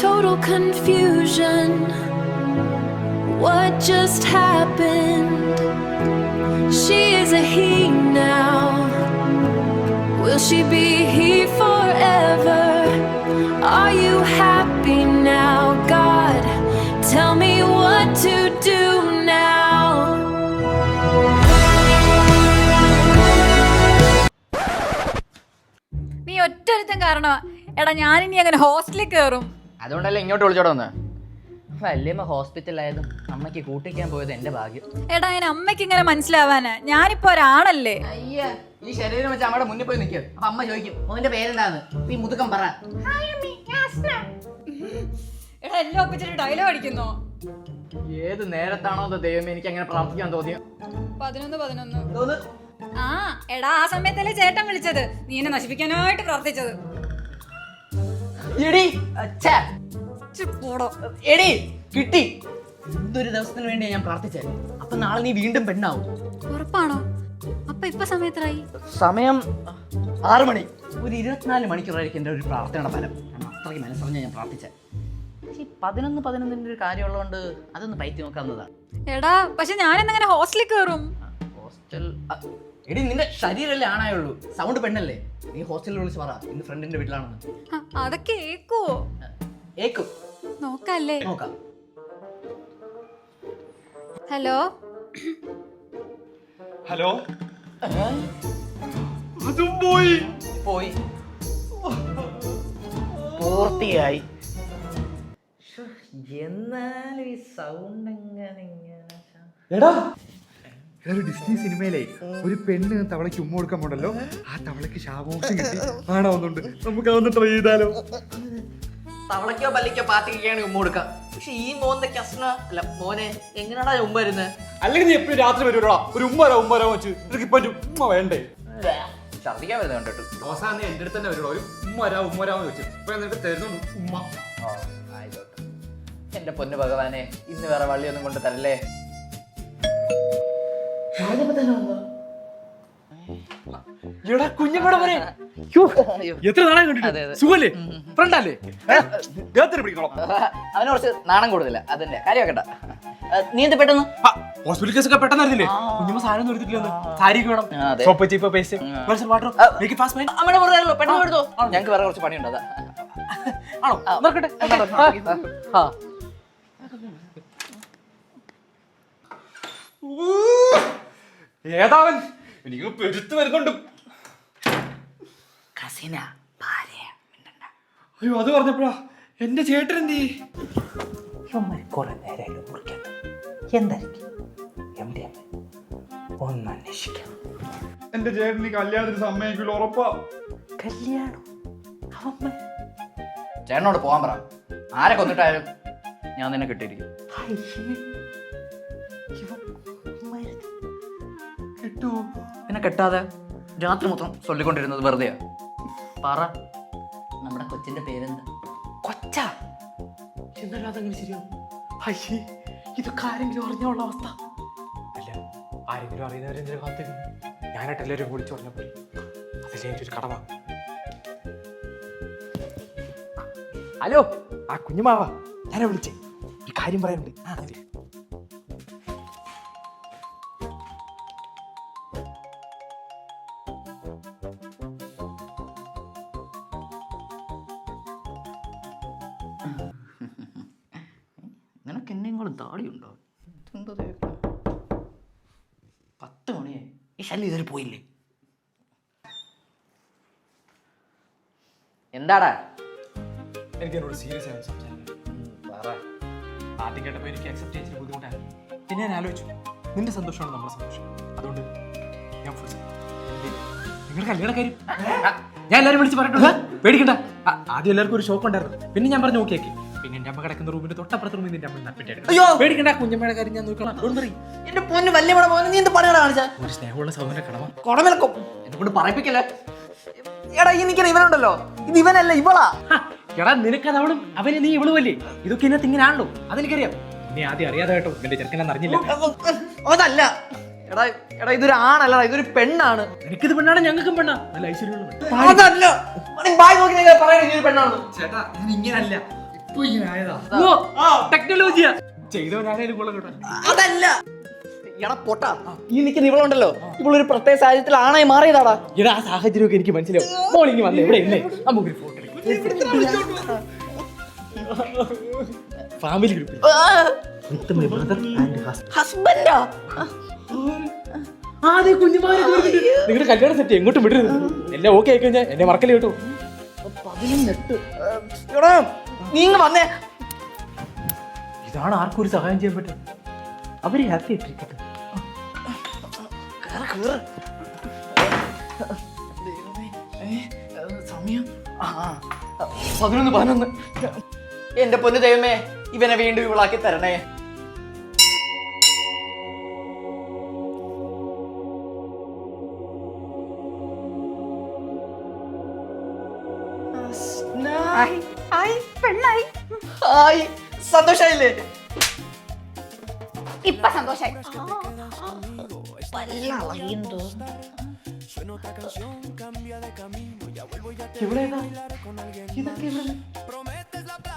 total confusion. What just happened? She is a he now. Will she be he forever? Are you happy now? God, tell me what to do now. നീ ഒറ്റൊരുത്തൻ കാരണമാ എടാ ഞാനിനി അങ്ങനെ ഹോസ്റ്റലിൽ കയറും. അതുകൊണ്ടല്ലേ ഇങ്ങോട്ട് വിളിച്ചോടെ വന്ന്. വല്യമ്മ ഹോസ്പിറ്റലായതും അമ്മയ്ക്ക് കൂട്ടിക്കാൻ പോയത് എന്റെ ഭാഗ്യം. എടാ ഞാൻ അമ്മയ്ക്ക് ഇങ്ങനെ മനസ്സിലാവാനാ, ഞാനിപ്പോ ഒരാണല്ലേ. അയ്യ ഈ ശരീരം വെച്ച് അമ്മയുടെ മുന്നിൽ പോയി നിൽക്കും. അപ്പൊ അമ്മ ചോദിക്കും മോന്റെ പേരെന്താന്ന്. ഈ മുതുക്കം പറ. എടാ എല്ലാം ഒപ്പിച്ചിട്ട് ഡയലോഗ് അടിക്കുന്നോ? ഏത് നേരത്താണോ ദൈവം എനിക്ക് അങ്ങനെ പ്രാർത്ഥിക്കാൻ തോന്നിയോ? 11 ആ എടാ ആ സമയത്തല്ലേ ചേട്ടൻ വിളിച്ചത്, നീ എന്നെ നശിപ്പിക്കാനായിട്ട് പ്രാർത്ഥിച്ചത്. എടി പോടോ. എടി കിട്ടി. എന്തൊരു ദിവസത്തിന് വേണ്ടിയാ ഞാൻ പ്രാർത്ഥിച്ചത്. അപ്പൊ നാളെ നീ വീണ്ടും പെണ്ണാവും. ഉറപ്പാണോ? അപ്പൊ ഇപ്പൊ സമയത്തായി? സമയം 6 മണി. ഒരു 24 മണിക്കൂറായിരിക്കും എൻ്റെ ഒരു പ്രാർത്ഥനയുടെ ഫലം. അത്രയ്ക്ക് മനസ്സറിഞ്ഞ ഞാൻ പ്രാർത്ഥിച്ചത്. പക്ഷേ 11 ഒരു കാര്യമുള്ളതുകൊണ്ട് അതൊന്ന് പയറ്റി നോക്കാവുന്നതാണ്. എടാ പക്ഷെ ഞാനെന്നങ്ങനെ ഹോസ്റ്റലിൽ കയറും? ഹോസ്റ്റൽ എടി നിന്റെ ശരീരമല്ലേ ആണായുള്ളൂ, സൗണ്ട് പെണ്ണല്ലേ. നീ ഹോസ്റ്റലിൽ വിളിച്ച് പറ ഇന്ന് ഫ്രണ്ടിന്റെ വീട്ടിലാണെന്ന്. അതൊക്കെ ഏക്കുവോ? ഏക്കും. നോക്കല്ലേ? നോക്കാം. Hello hello. അതും പോയി പോയി പൂർത്തിയായി. എന്നാലും ഈ സൗണ്ട് എങ്ങനെ എടാ ഒരു ഡിസ്നി സിനിമയിലെ ഒരു പെണ്ണ് തവളയ്ക്ക് ഉമ്മ കൊടുക്കാൻ പോണ്ടല്ലോ, ആ തവളയ്ക്ക് ശാപമോക്ഷം കിട്ടി കാണാവുന്നുണ്ട്. നമുക്ക് അതൊന്ന് ട്രൈ ചെയ്താലോ? തവളയ്ക്കോ പല്ലിക്കോ പാത്തിക്കാണ് ഉമ്മ കൊടുക്കാം. പക്ഷെ ഈ മോന്റെ കഷ്ണ അല്ല മോനെ എങ്ങനെയാടാ ഉമ്മ വരുന്നത്? അല്ലെങ്കിൽ നീ എപ്പോഴും രാത്രി വരുവാ ഒരു ഉമ്മ വെച്ച് നിനക്ക് ഇപ്പൊ ഉമ്മ വേണ്ടേ? ഛർദിക്കാൻ വരുന്നത് കണ്ടിട്ട് അവസാനം നീ എന്റെ അടുത്ത് തന്നെ വരുവാ ഒരു ഉമ്മരാന്ന് വെച്ച് ഇപ്പൊ എന്നിട്ട് തരുന്നുണ്ട് ഉമ്മ. ആയിക്കോട്ടെ എന്റെ പൊന്നു ഭഗവാനെ, ഇന്ന് വേറെ വള്ളിയൊന്നും കൊണ്ട് തരല്ലേ. എടാ കുഞ്ഞമ്മടെ പോലെ എത്ര നാളെ കണ്ടിട്ട് സുഖല്ലേ? ഫ്രണ്ടല്ലേ? അവന് കുറച്ച് നാണം കൂടുതല, അതിന്റെ കാര്യമാക്കട്ടെ. നീ എന്ത് പെട്ടെന്ന് ഹോസ്പിറ്റൽ കേസ് ഒക്കെ പെട്ടെന്നായിരുന്നില്ലേ? കുഞ്ഞമ്മ സാധനം എടുത്തിട്ടില്ല, സാരിക്ക് വേണം സോപ്പ് ചീപ്പ് paste water make fast mind. അമ്മയുടെ പുറകെ പെട്ടെന്ന് എടുത്തോ, ഞങ്ങൾക്ക് വേറെ കുറച്ച് പണിയുണ്ട്. അതാ ആണോ? നോക്കട്ടെ. ഏതാവൻ എനിക്ക് പെരുത്ത് വരുന്നുണ്ട്. അയ്യോ അത് പറഞ്ഞപ്പോഴാ എന്റെ ചേട്ടൻ എന്ത് കുറെ നേരം എന്തായിരിക്കും ഒന്ന് അന്വേഷിക്കാം. എന്റെ ചേട്ടൻ ഈ കല്യാണത്തിന് സമ്മതിക്കില്ല, ഉറപ്പാ. കല്യാണം ചേട്ടനോട് പോവാൻ പറ. ആരെ കൊന്നിട്ടായാലും ഞാൻ നിന്നെ കിട്ടിയിരിക്കും. കിട്ടുവോ? പിന്നെ കെട്ടാതെ രാത്രി മൊത്തം ചൊല്ലിക്കൊണ്ടിരുന്നത് വെറുതെയാ. പറ നമ്മുടെ കൊച്ചിന്റെ പേരെന്താ? കൊച്ചാ? എന്നാലും അതങ്ങനെ ശരിയാവും? അയ്യേ ഇതൊക്കെ ആരെങ്കിലും അറിഞ്ഞുള്ള അവസ്ഥ അല്ല. ആരെങ്കിലും അറിയുന്നവരെന്തിനാ കാത്തിരുന്നു? ഞാനായിട്ട് എല്ലാവരും വിളിച്ചു പറഞ്ഞപ്പോൾ അതല്ലേ എൻ്റെ ഒരു കടമ. ഹലോ ആ കുഞ്ഞുമാവാ, ഞാനാ വിളിച്ചേ, ഒരു കാര്യം പറയാനുണ്ട്. നിനക്ക് എന്നെയും കൂടെ താടിയുണ്ടോ? 10 മണിയായി, ഈ ശല്യം ഇതുവരെ പോയില്ലേ? എന്താടാ? എനിക്ക് എന്നോട് സീരിയസ് ആയി സംസാരിക്കാം. ആദ്യം കേട്ടപ്പോൾ എനിക്ക് അക്സെപ്റ്റ് ചെയ്യാൻ ബുദ്ധിമുട്ടായിരുന്നു. പിന്നെ ഞാൻ ആലോചിച്ചു നിന്റെ സന്തോഷമാണ് നമ്മുടെ സന്തോഷം, അതുകൊണ്ട് ഞാൻ ഫുൾ. നിങ്ങളുടെ കല്യാണക്കാര്യം ഞാൻ എല്ലാവരും വിളിച്ച് പറഞ്ഞിട്ടുണ്ട്, പേടിക്കണ്ട. ആദ്യം എല്ലാവർക്കും ഒരു ഷോക്ക് ഉണ്ടായിരുന്നു, പിന്നെ ഞാൻ പറഞ്ഞു ഓക്കെ ആക്കി. പിന്നെ എന്റെ അമ്മ കിടക്കുന്ന റൂമിന്റെ തൊട്ടപ്പുറത്ത് റൂമിൽ നിന്റെ അമ്മ അയ്യോ പേടിക്കണ്ട, കുഞ്ഞമ്മയുടെ കാര്യം ഞാൻ നോക്കണം. എന്റെ പൊന്ന് വല്യ നീ എന്ത് പണിയാണ് കാണിച്ചാ? ഒരു സ്നേഹമുള്ള സൗന്ദര്യ കടമ കൊടമിലക്കും എന്നെ കൊണ്ട് പറയിപ്പിക്കല്ലേ. എടാ ഈ നിൽക്കണ ഇവനുണ്ടല്ലോ, ഇത് ഇവനല്ല ഇവളാ. എടാ നിനക്കത് അവളും അവന് നീ ഇവളുമല്ലേ? ഇതൊക്കെ ഇതിനകത്ത് ഇങ്ങനെയാണല്ലോ, അതെനിക്കറിയാം. നീ ആദ്യം അറിയാതെ കേട്ടോ, എന്റെ ചെറുക്കനെന്ന് അറിഞ്ഞില്ല. അതല്ല എടാ എടാ ഇതൊരു ആണല്ല, ഇതൊരു പെണ്ണാണ്. എനിക്കിത് പെണ്ണാണ്, ഞങ്ങൾക്കും പെണ്ണാ, നല്ല ഐശ്വര്യമുള്ള അതല്ല പെണ്ണാണ്. ചേട്ടാ ഞാൻ ഇങ്ങനല്ല. ടെക്നോളജിയാ ചെയ്തവനാണേലും കൊള്ളാം കേട്ടോ. അതല്ല എടാ പൊട്ടാ, ഈ നിൽക്കുന്ന ഇവളുണ്ടല്ലോ, ഇവളൊരു പ്രത്യേക സാഹചര്യത്തിലാണേ മാറിയതാടാ. എടാ ആ സാഹചര്യമൊക്കെ എനിക്ക് മനസ്സിലാവും. മോളിങ്ങി വന്നേ, ഇവിടെ ഇല്ലേ നമുക്കൊരു ഫോട്ടോ ഫാമിലി ഗ്രൂപ്പിൽ ഹസ്ബൻഡാ? നിങ്ങളുടെ കല്യാണം സെറ്റ് എങ്ങോട്ടും വിടരുത്. എല്ലാം ഓക്കെ ആയിക്കഴിഞ്ഞാൽ എന്നെ മറക്കല് കേട്ടോ. 18. എടാ നീ വന്നേ. ഇതാണ് ആർക്കും ഒരു സഹായം ചെയ്യാൻ പറ്റും. അവര് ഹാപ്പി ആയിട്ടിരിക്കട്ടെ. സമയം 11. എന്റെ പൊന്നു ദൈവമേ, ഇവനെ വീണ്ടും ഇവളാക്കി തരണേ. പെണ്ണായി. സന്തോഷായില്ലേ? ഇപ്പൊ സന്തോഷായി.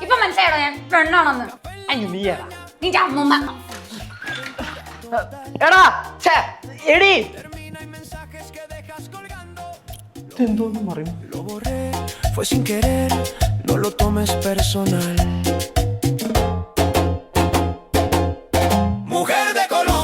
ഇപ്പൊ മനസ്സിലായോ ഞാൻ പെണ്ണാണെന്ന്? നീ അമ്മൂമ്മ. എടാ എടി എന്തോന്നും അറിയും. Lo borré, fue sin querer, no lo tomes personal. Mujer de color.